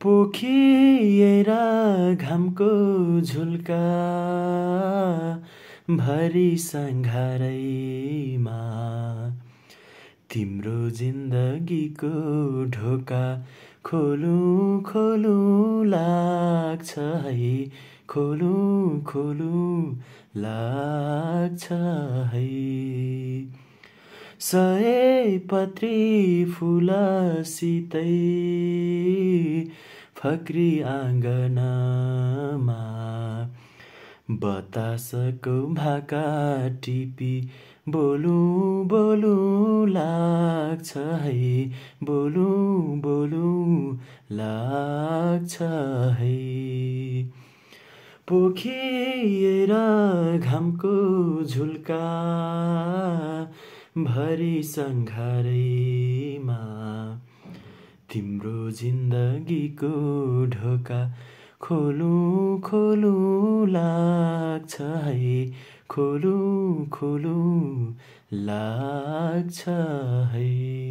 पोखिएर घामको झुल्का भरि सङ्घारैमा तिम्रो जिन्दगीको ढोका खोलु खोलु लाग्छ है, खोलु खोलु लाग्छ है। सयपत्री फुलसितै फक्री आँगनमा बतासको भाका टिपी बोलु बोलु लाग्छ है, बोलु बोलु लाग्छ है। पोखिएर घामको झुल्का भरि सङ्घारैमा तिम्रो जिन्दगीको ढोका खोलु खोलु लाग्छ है, खोलु खोलु लाग्छ है।